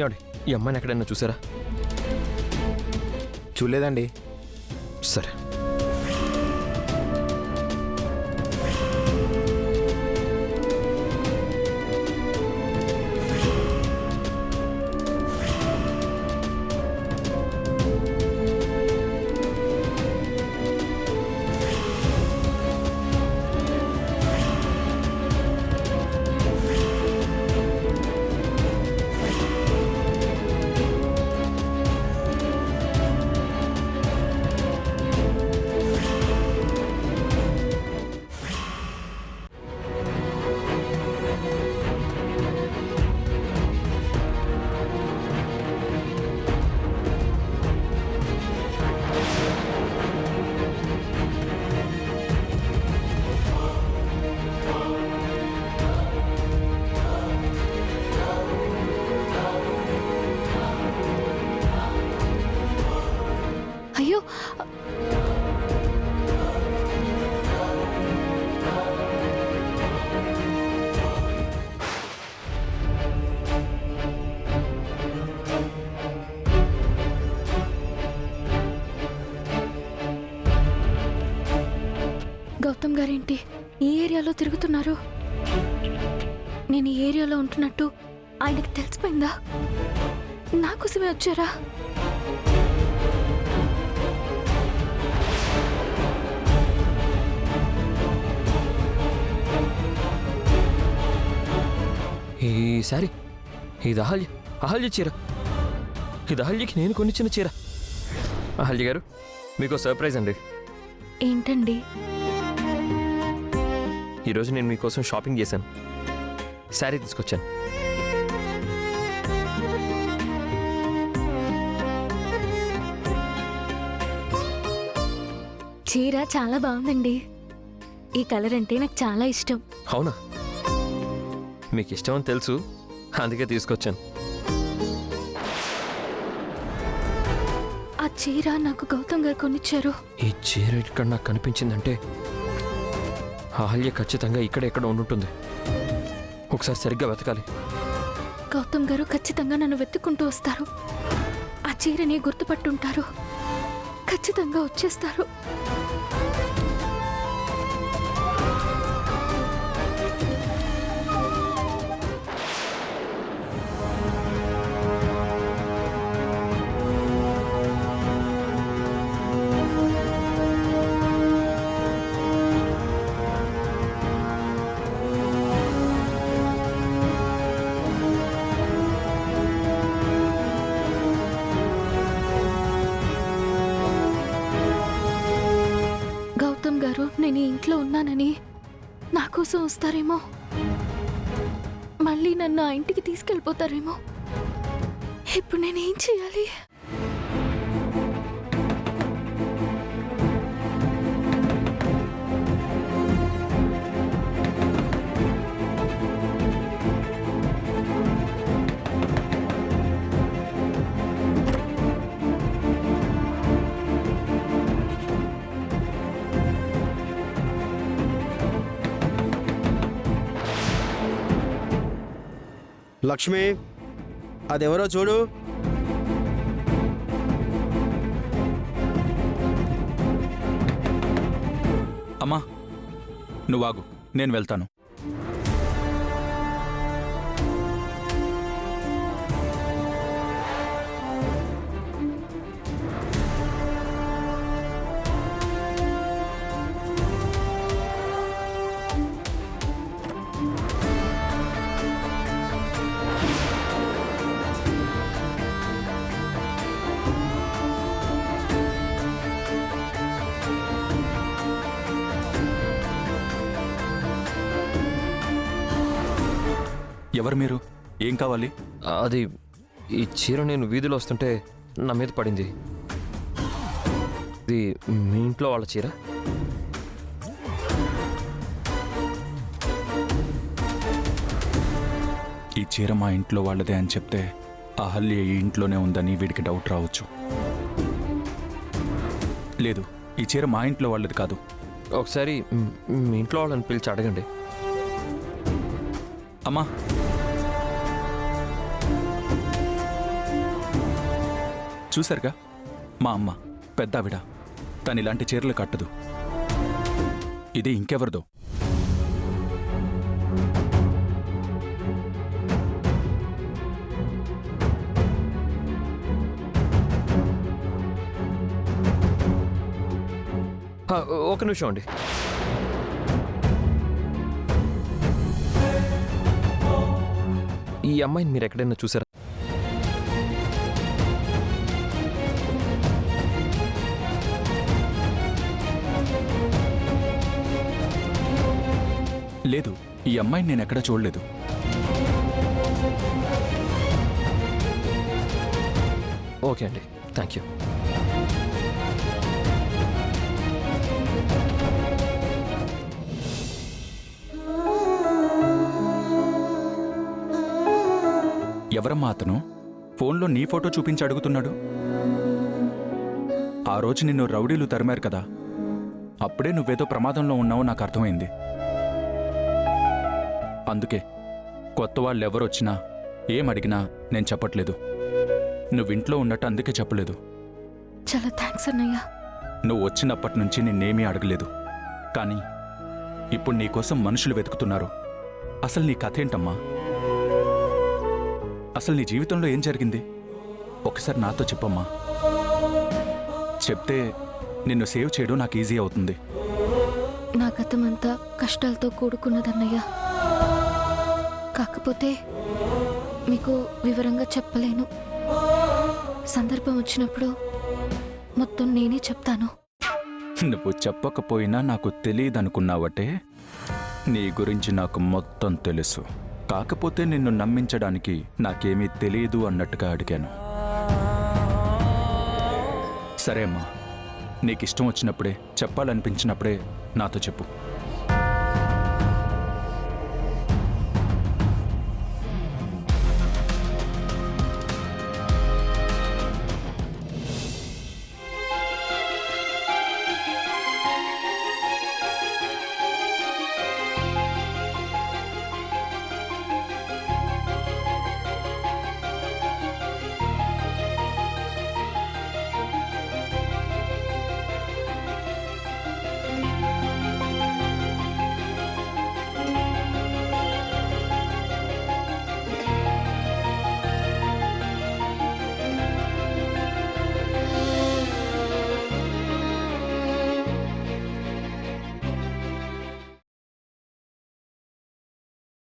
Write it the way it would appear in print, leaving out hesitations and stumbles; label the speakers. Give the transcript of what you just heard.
Speaker 1: ఏమండి ఈ అమ్మాయిని ఎక్కడైనా చూసారా?
Speaker 2: చూడలేదండి.
Speaker 1: సరే.
Speaker 3: అయ్యో, గౌతమ్ గారేంటి ఈ ఏరియాలో తిరుగుతున్నారు? నేను ఈ ఏరియాలో ఉంటున్నట్టు ఆయనకి తెలిసిపోయిందా? నా కోసమే వచ్చారా?
Speaker 1: ఈసారి ఇది అహల్య చీర. ఇది అహల్యకి నేను కొనిచ్చిన చీర. అహల్య గారు, మీకు సర్ప్రైజ్ అండి.
Speaker 3: ఏంటండి?
Speaker 1: ఈరోజు నేను మీకోసం షాపింగ్ చేశాను. శారీ తీసుకొచ్చాను.
Speaker 3: చీర చాలా బాగుందండి. ఈ కలర్ అంటే నాకు చాలా ఇష్టం.
Speaker 1: అవునా? మీకు ఇష్టం అని తెలుసు, అందుకే తీసుకొచ్చాను.
Speaker 3: ఆ చీర నాకు గౌతమ్ గారు కొనిచ్చారు.
Speaker 1: ఈ చీర ఇక్కడ నాకు కనిపించిందంటే అహల్య ఖచ్చితంగా ఇక్కడ ఉండుంటుంది. ఒకసారి సరిగ్గా వెతకాలి.
Speaker 3: గౌతమ్ గారు ఖచ్చితంగా నన్ను వెతుక్కుంటూ వస్తారు. ఆ చీరని గుర్తుపట్టుంటారు. ఖచ్చితంగా వచ్చేస్తారు. నేను ఇంట్లో ఉన్నానని నా కోసం వస్తారేమో, మళ్ళీ నన్ను ఆ ఇంటికి తీసుకెళ్ళిపోతారేమో. ఇప్పుడు నేనేం చేయాలి?
Speaker 4: లక్ష్మి, అదెవరో చూడు.
Speaker 2: అమ్మా, నువ్వాగు, నేను వెళ్తాను. ఎవరు మీరు? ఏం కావాలి?
Speaker 1: అది ఈ చీర నేను వీధిలో వస్తుంటే నా మీద పడింది. ఇది మీ ఇంట్లో వాళ్ళ చీర?
Speaker 2: ఈ చీర మా ఇంట్లో వాళ్ళదే అని చెప్తే అహల్య ఈ ఇంట్లోనే ఉందని వీడికి డౌట్ రావచ్చు. లేదు, ఈ చీర మా ఇంట్లో వాళ్ళది కాదు.
Speaker 1: ఒకసారి మీ ఇంట్లో వాళ్ళని పిలిచి అడగండి.
Speaker 2: అమ్మా, చూశారుగా మా అమ్మ పెద్దావిడ తను ఇలాంటి చీరలు కట్టదు. ఇది ఇంకెవరిదో.
Speaker 1: ఒక నిమిషం అండి. ఈ అమ్మాయిని మీరు ఎక్కడైనా చూసారా?
Speaker 2: లేదు, ఈ అమ్మాయిని నేను ఎక్కడా చూడలేదు.
Speaker 1: ఓకే అండి, థ్యాంక్ యూ.
Speaker 2: ఎవరమ్మా అతను? ఫోన్లో నీ ఫోటో చూపించి అడుగుతున్నాడు. ఆ రోజు నిన్ను రౌడీలు తరిమారు కదా, అప్పుడే నువ్వేదో ప్రమాదంలో ఉన్నావో నాకు అర్థమైంది. అందుకే కొత్త వాళ్ళు ఎవరొచ్చినా ఏం అడిగినా నేను చెప్పట్లేదు. నువ్వింట్లో ఉన్నట్టు అందుకే చెప్పలేదు.
Speaker 3: చాలా థ్యాంక్స్ అన్నయ్య.
Speaker 2: నువ్వు వచ్చినప్పటి నుంచి నిన్నేమీ అడగలేదు. కానీ ఇప్పుడు నీకోసం మనుషులు వెతుకుతున్నారు. అసలు నీ కథ ఏంటమ్మా? అసలు నీ జీవితంలో ఏం జరిగింది? ఒకసారి నాతో చెప్పమ్మా. చెప్తే నిన్ను సేవ్ చేయడం నాకు ఈజీ అవుతుంది.
Speaker 3: నా గతమంతా కష్టాలతో కూడుకున్నదన్నయ్య. కాకపోతే మీకు వివరంగా చెప్పలేను. సందర్భం వచ్చినప్పుడు మొత్తం నేనే చెప్తాను.
Speaker 2: నువ్వు చెప్పకపోయినా నాకు తెలియదనుకున్నావటే. నీ గురించి నాకు మొత్తం తెలుసు. కాకపోతే నిన్ను నమ్మించడానికి నాకేమీ తెలియదు అన్నట్టుగా అడిగాను. సరే అమ్మా, నీకిష్టం వచ్చినప్పుడే, చెప్పాలనిపించినప్పుడే నాతో చెప్పు.